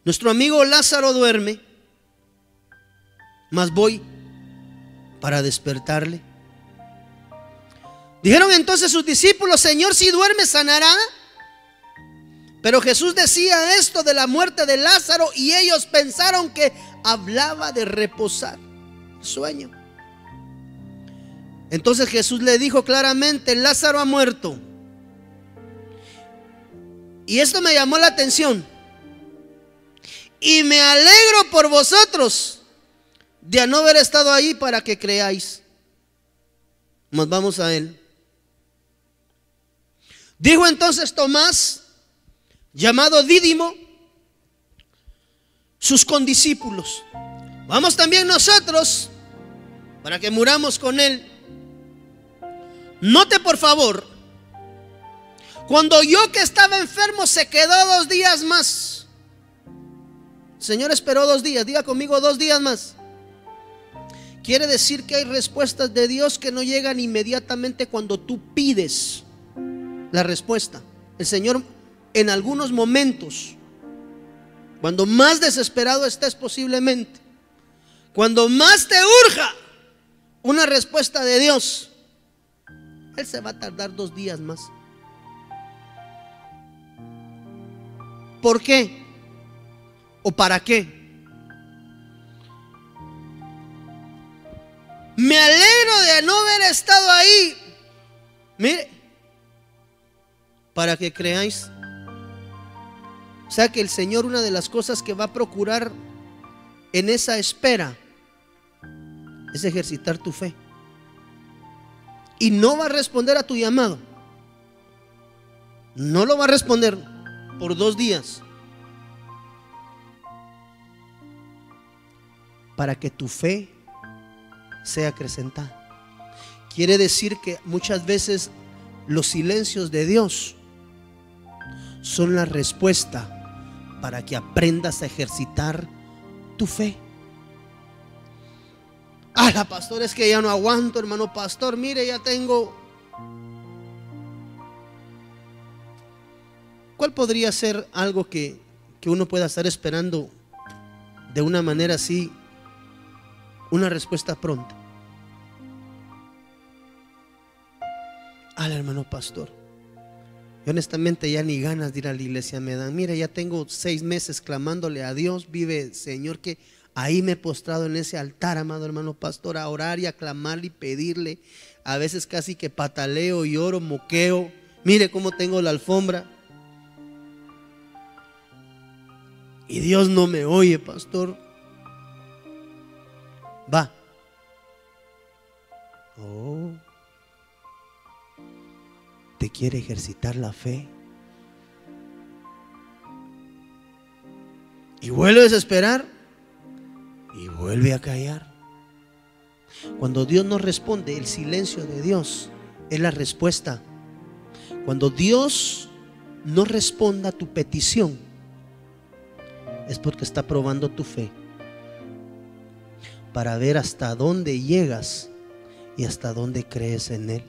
Nuestro amigo Lázaro duerme, mas voy para despertarle. Dijeron entonces sus discípulos: Señor, si duerme, sanará. Pero Jesús decía esto de la muerte de Lázaro, y ellos pensaron que hablaba de reposar, sueño. Entonces Jesús le dijo claramente: Lázaro ha muerto. Y esto me llamó la atención. Y me alegro por vosotros de no haber estado ahí para que creáis. Mas vamos a él. Dijo entonces Tomás, llamado Dídimo, sus condiscípulos: vamos también nosotros para que muramos con él. Note por favor, cuando oyó que estaba enfermo, se quedó 2 días más. El Señor esperó 2 días. Diga conmigo: 2 días más. Quiere decir que hay respuestas de Dios que no llegan inmediatamente cuando tú pides la respuesta. El Señor, en algunos momentos, cuando más desesperado estés posiblemente, cuando más te urja una respuesta de Dios, Él se va a tardar 2 días más. ¿Por qué? ¿O para qué? Me alegro de no haber estado ahí. Mire, para que creáis. O sea que el Señor, una de las cosas que va a procurar en esa espera es ejercitar tu fe. Y no va a responder a tu llamado. No lo va a responder por 2 días. Para que tu fe sea acrecentada. Quiere decir que muchas veces los silencios de Dios son la respuesta para que aprendas a ejercitar tu fe. La pastor, es que ya no aguanto, hermano pastor. Mire, ya tengo. ¿Cuál podría ser algo que uno pueda estar esperando de una manera así, una respuesta pronta? Hermano pastor, yo honestamente ya ni ganas de ir a la iglesia me dan. Mira, ya tengo 6 meses clamándole a Dios. Vive, Señor, que ahí me he postrado en ese altar, amado hermano pastor, a orar y a clamarle y pedirle. A veces casi que pataleo, lloro, moqueo. Mire cómo tengo la alfombra. Y Dios no me oye, pastor. Va. ¿Te quiere ejercitar la fe? Y vuelve a desesperar y vuelve a callar. Cuando Dios no responde, el silencio de Dios es la respuesta. Cuando Dios no responda a tu petición, es porque está probando tu fe, para ver hasta dónde llegas y hasta dónde crees en Él.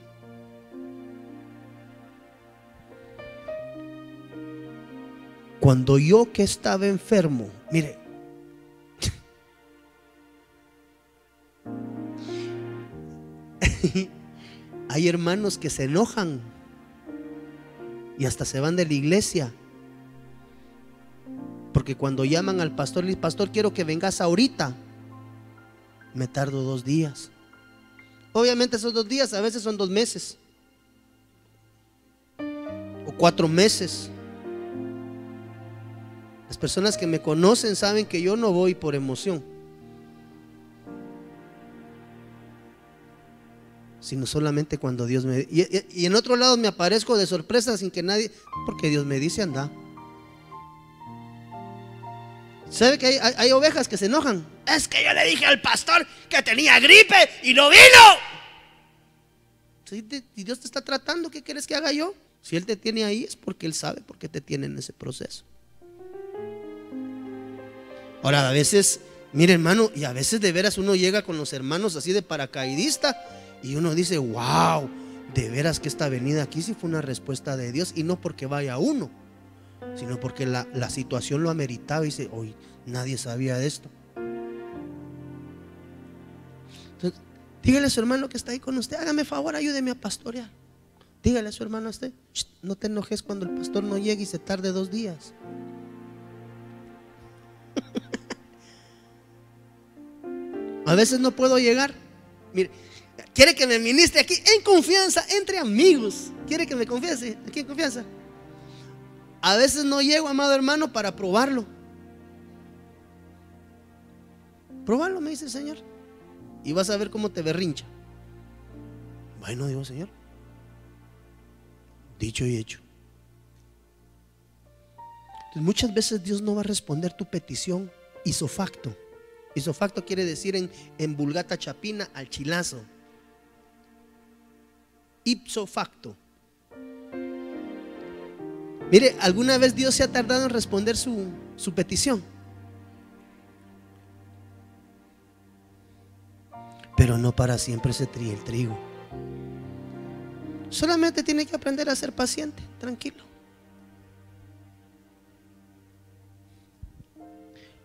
Cuando yo que estaba enfermo, mire, hay hermanos que se enojan y hasta se van de la iglesia, porque cuando llaman al pastor, le dicen: pastor, quiero que vengas ahorita. Me tardo 2 días. Obviamente esos 2 días a veces son 2 meses o 4 meses. Las personas que me conocen saben que yo no voy por emoción, sino solamente cuando Dios me... Y en otro lado me aparezco de sorpresa sin que nadie... Porque Dios me dice: anda. ¿Sabe que hay ovejas que se enojan? Es que yo le dije al pastor que tenía gripe y no vino. Si Dios te está tratando, ¿qué quieres que haga yo? Si Él te tiene ahí es porque Él sabe por qué te tiene en ese proceso. Ahora, a veces, mire hermano, y a veces de veras uno llega con los hermanos así de paracaidista y uno dice: wow, de veras que esta venida aquí sí fue una respuesta de Dios. Y no porque vaya uno, sino porque la situación lo ameritaba. Y dice: hoy nadie sabía de esto. Entonces, dígale a su hermano que está ahí con usted, hágame favor, ayúdeme a pastorear. Dígale a su hermano a usted, no te enojes cuando el pastor no llegue y se tarde 2 días. A veces no puedo llegar. Mire, quiere que me ministre aquí en confianza, entre amigos. Quiere que me confiese aquí en confianza. A veces no llego, amado hermano, para probarlo. Probarlo, me dice el Señor, y vas a ver cómo te berrincha. Bueno, digo, Señor, dicho y hecho. Entonces, muchas veces Dios no va a responder tu petición ipso facto. Ipso facto quiere decir en vulgata chapina, al chilazo. Ipso facto. Mire, ¿alguna vez Dios se ha tardado en responder su petición? Pero no para siempre se tríe el trigo. Solamente tiene que aprender a ser paciente, tranquilo.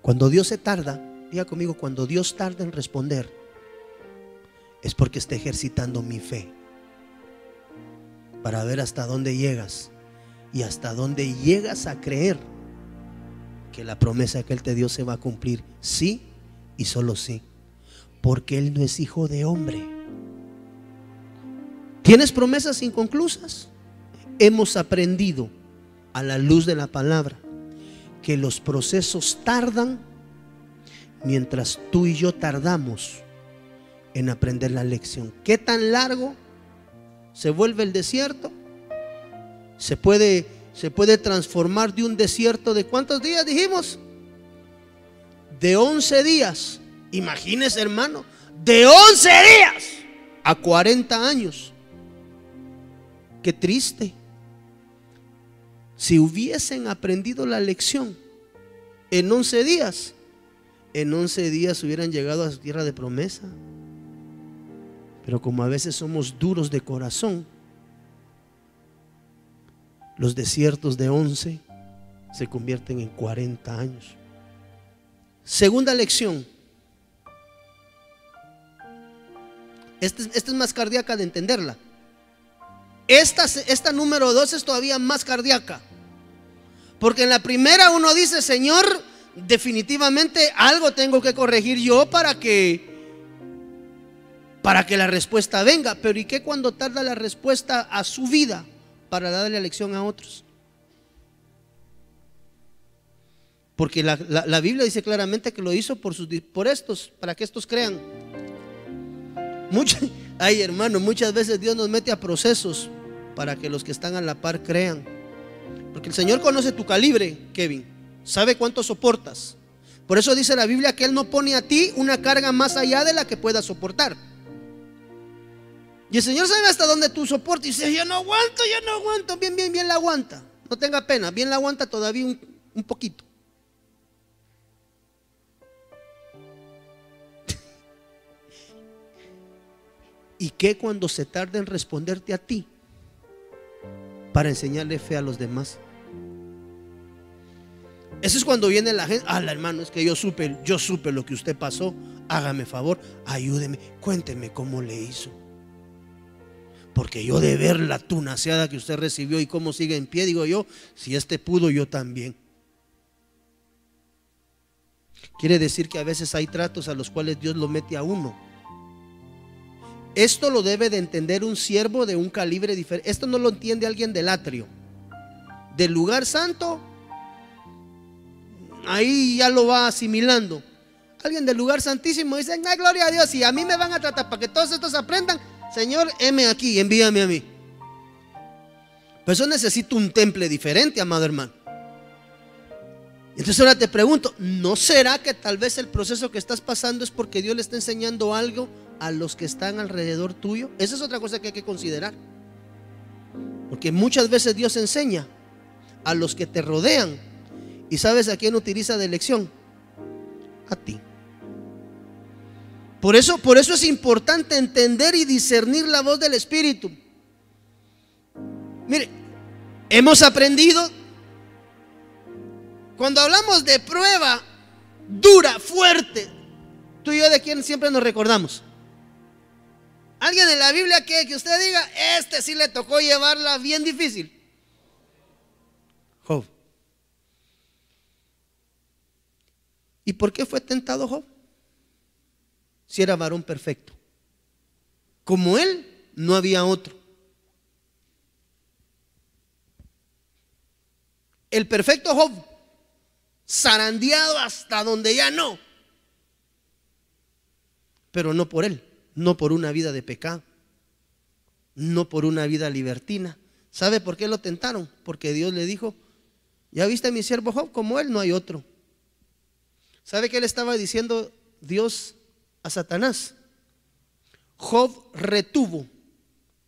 Cuando Dios se tarda, diga conmigo, cuando Dios tarda en responder, es porque está ejercitando mi fe para ver hasta dónde llegas y hasta dónde llegas a creer que la promesa que Él te dio se va a cumplir, sí y solo sí, porque Él no es hijo de hombre. ¿Tienes promesas inconclusas? Hemos aprendido a la luz de la palabra que los procesos tardan mientras tú y yo tardamos en aprender la lección. ¿Qué tan largo se vuelve el desierto? Se puede transformar de un desierto de ¿cuántos días dijimos? De 11 días. Imagínese, hermano, de 11 días a 40 años. Qué triste. Si hubiesen aprendido la lección en 11 días, en 11 días hubieran llegado a su tierra de promesa. Pero como a veces somos duros de corazón, los desiertos de 11 se convierten en 40 años. Segunda lección. Esta es más cardíaca de entenderla. Esta número 2 es todavía más cardíaca. Porque en la primera uno dice, Señor, definitivamente algo tengo que corregir yo para que la respuesta venga. Pero ¿y qué cuando tarda la respuesta a su vida para darle la lección a otros? Porque la Biblia dice claramente que lo hizo por estos, para que estos crean. Ay, hermano, muchas veces Dios nos mete a procesos para que los que están a la par crean. Porque el Señor conoce tu calibre, Kevin, sabe cuánto soportas. Por eso dice la Biblia que Él no pone a ti una carga más allá de la que puedas soportar. Y el Señor sabe hasta dónde tú soportas. Y dice, yo no aguanto. Bien la aguanta. No tenga pena, bien la aguanta todavía un poquito. ¿Y qué cuando se tarda en responderte a ti para enseñarle fe a los demás? Eso es cuando viene la gente, hermano, es que yo supe lo que usted pasó, hágame favor, ayúdeme, cuénteme cómo le hizo. Porque yo de ver la tunaseada que usted recibió y cómo sigue en pie, digo yo, si este pudo, yo también. Quiere decir que a veces hay tratos a los cuales Dios lo mete a uno. Esto lo debe de entender un siervo de un calibre diferente. Esto no lo entiende alguien del atrio. Del lugar santo, ahí ya lo va asimilando. Alguien del lugar santísimo dice, ay, gloria a Dios, y a mí me van a tratar para que todos estos aprendan, Señor, heme aquí, envíame a mí. Pero eso necesita un temple diferente, amado hermano. Entonces ahora te pregunto, ¿no será que tal vez el proceso que estás pasando es porque Dios le está enseñando algo a los que están alrededor tuyo? Esa es otra cosa que hay que considerar. Porque muchas veces Dios enseña a los que te rodean. ¿Y sabes a quién utiliza de lección? A ti. Por eso es importante entender y discernir la voz del Espíritu. Mire, hemos aprendido, cuando hablamos de prueba dura, fuerte, tú y yo, ¿de quién siempre nos recordamos? Alguien en la Biblia que usted diga, este sí le tocó llevarla bien difícil. Job. ¿Y por qué fue tentado Job? Si era varón perfecto. Como él, no había otro. El perfecto Job, zarandeado hasta donde ya no. Pero no por él, no por una vida de pecado, no por una vida libertina. ¿Sabe por qué lo tentaron? Porque Dios le dijo, ya viste a mi siervo Job, como él no hay otro. ¿Sabe qué le estaba diciendo Dios a Satanás? Job retuvo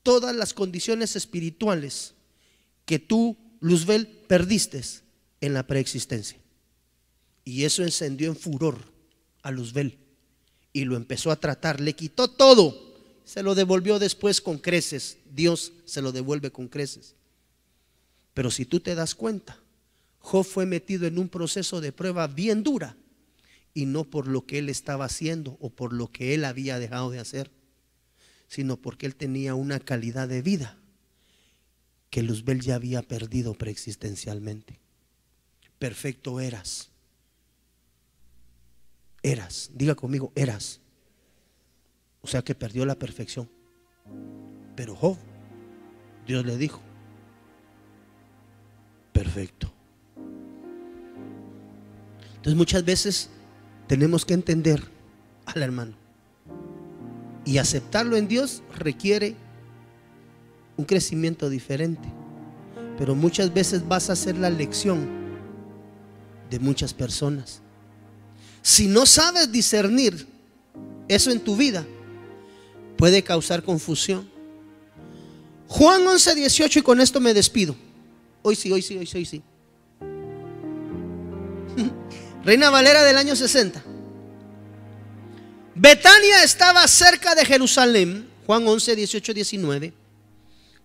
todas las condiciones espirituales que tú, Luzbel, perdiste en la preexistencia. Y eso encendió en furor a Luzbel y lo empezó a tratar, le quitó todo, se lo devolvió después con creces. Dios se lo devuelve con creces. Pero si tú te das cuenta, Job fue metido en un proceso de prueba bien dura, y no por lo que él estaba haciendo o por lo que él había dejado de hacer, sino porque él tenía una calidad de vida que Luzbel ya había perdido preexistencialmente. Perfecto eras. Eras, diga conmigo, eras. O sea que perdió la perfección. Pero Job, Dios le dijo, perfecto. Entonces muchas veces tenemos que entender al hermano, y aceptarlo en Dios requiere un crecimiento diferente. Pero muchas veces vas a ser la lección de muchas personas. Si no sabes discernir eso en tu vida, puede causar confusión. Juan 11:18, y con esto me despido. Hoy sí. Reina Valera del año 60. Betania estaba cerca de Jerusalén, Juan 11:18-19,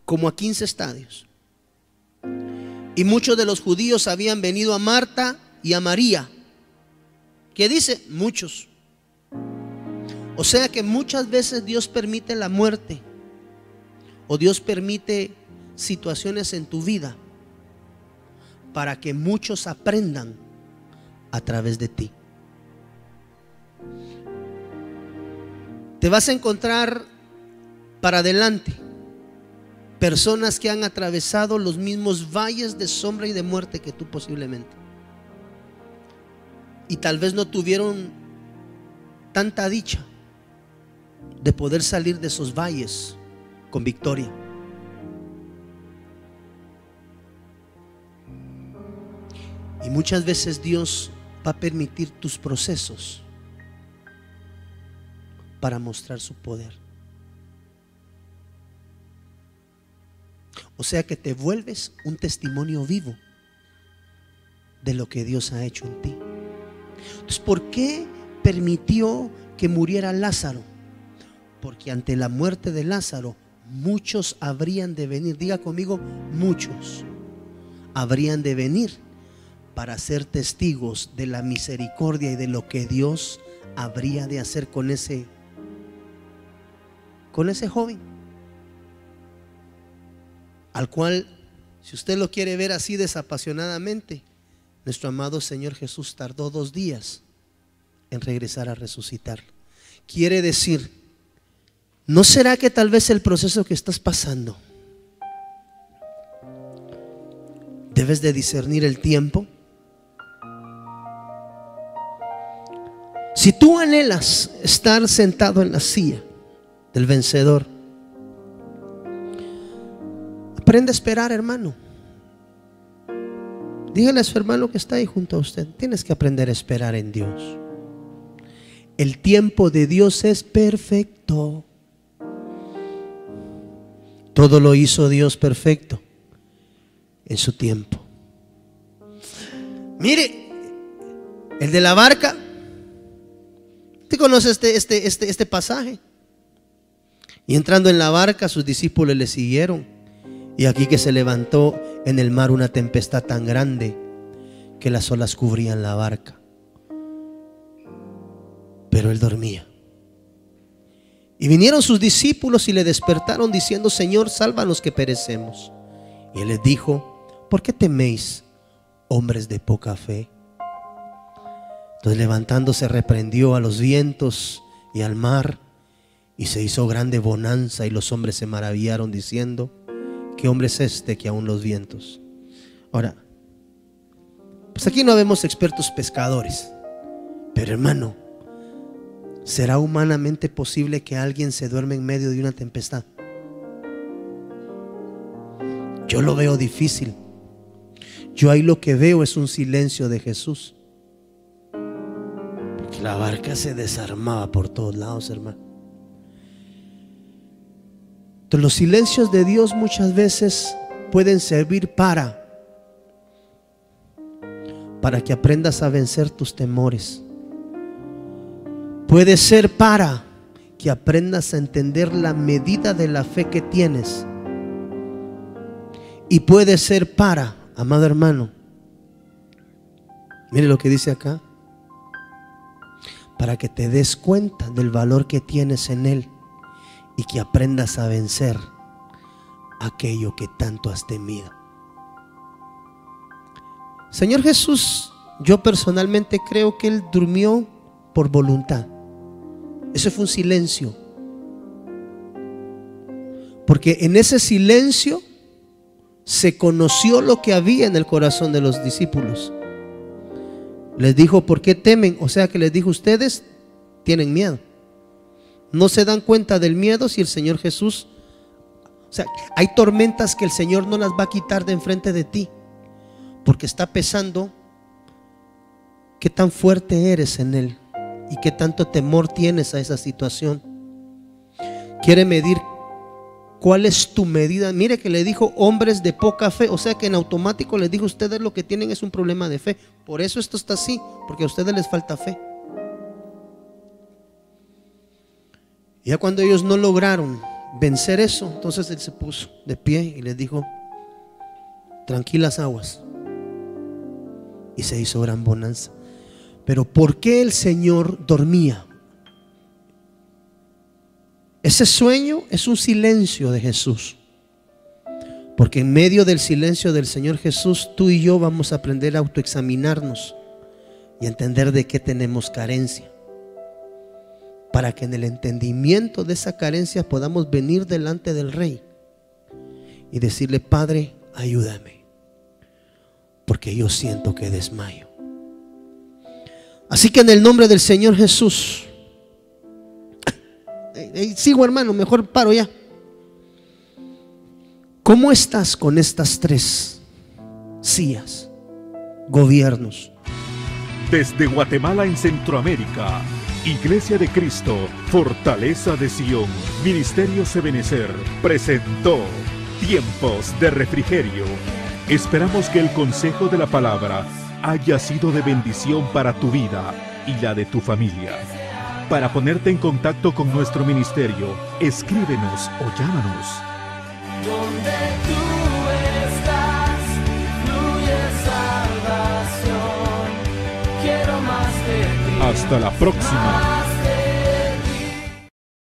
como a 15 estadios. Y muchos de los judíos habían venido a Marta y a María. ¿Qué dice? Muchos. O sea que muchas veces Dios permite la muerte, o Dios permite situaciones en tu vida para que muchos aprendan a través de ti. Te vas a encontrar para adelante personas que han atravesado los mismos valles de sombra y de muerte que tú posiblemente, y tal vez no tuvieron tanta dicha de poder salir de esos valles con victoria. Y muchas veces Dios va a permitir tus procesos para mostrar su poder. O sea que te vuelves un testimonio vivo de lo que Dios ha hecho en ti. Entonces, ¿por qué permitió que muriera Lázaro? Porque ante la muerte de Lázaro, muchos habrían de venir. Diga conmigo, muchos habrían de venir para ser testigos de la misericordia y de lo que Dios habría de hacer con ese joven, al cual, si usted lo quiere ver así desapasionadamente, nuestro amado Señor Jesús tardó 2 días en regresar a resucitar. Quiere decir, ¿no será que tal vez el proceso que estás pasando debes de discernir el tiempo? Si tú anhelas estar sentado en la silla del vencedor, aprende a esperar, hermano. Dígale a su hermano que está ahí junto a usted, tienes que aprender a esperar en Dios. El tiempo de Dios es perfecto. Todo lo hizo Dios perfecto en su tiempo. Mire, el de la barca. ¿Usted conoce este pasaje? Y entrando en la barca, sus discípulos le siguieron. Y aquí que se levantó en el mar una tempestad tan grande que las olas cubrían la barca. Pero él dormía. Y vinieron sus discípulos y le despertaron diciendo: Señor, sálvanos que perecemos. Y él les dijo: ¿por qué teméis, hombres de poca fe? Entonces, levantándose, reprendió a los vientos y al mar, y se hizo grande bonanza, y los hombres se maravillaron diciendo: ¿qué hombre es este que aún los vientos? Ahora, pues aquí no vemos expertos pescadores, pero hermano, ¿será humanamente posible que alguien se duerme en medio de una tempestad? Yo lo veo difícil. Yo ahí lo que veo es un silencio de Jesús, porque la barca se desarmaba por todos lados, hermano. Entonces, los silencios de Dios muchas veces pueden servir para que aprendas a vencer tus temores. Puede ser para que aprendas a entender la medida de la fe que tienes. Y puede ser para, amado hermano, mire lo que dice acá, para que te des cuenta del valor que tienes en Él y que aprendas a vencer aquello que tanto has temido. Señor Jesús, yo personalmente creo que Él durmió por voluntad. Eso fue un silencio, porque en ese silencio se conoció lo que había en el corazón de los discípulos. Les dijo: ¿por qué temen? O sea que les dijo: ustedes tienen miedo. No se dan cuenta del miedo si el Señor Jesús, o sea, hay tormentas que el Señor no las va a quitar de enfrente de ti, porque está pesando qué tan fuerte eres en Él y qué tanto temor tienes a esa situación. Quiere medir cuál es tu medida. Mire que le dijo: hombres de poca fe. O sea que en automático les dijo: ustedes lo que tienen es un problema de fe. Por eso esto está así, porque a ustedes les falta fe. Y ya cuando ellos no lograron vencer eso, entonces Él se puso de pie y les dijo: tranquilas aguas. Y se hizo gran bonanza. Pero ¿por qué el Señor dormía? Ese sueño es un silencio de Jesús, porque en medio del silencio del Señor Jesús, tú y yo vamos a aprender a autoexaminarnos y a entender de qué tenemos carencia, para que en el entendimiento de esa carencia podamos venir delante del Rey y decirle: Padre, ayúdame, porque yo siento que desmayo. Así que en el nombre del Señor Jesús, sigo, hermano, mejor paro ya. ¿Cómo estás con estas tres sillas, gobiernos? Desde Guatemala en Centroamérica, Iglesia de Cristo, Fortaleza de Sion, Ministerios Ebenecer, presentó Tiempos de Refrigerio. Esperamos que el consejo de la palabra haya sido de bendición para tu vida y la de tu familia. Para ponerte en contacto con nuestro ministerio, escríbenos o llámanos. Donde tú estás, fluye salvación. Quiero más de ti. Hasta la próxima.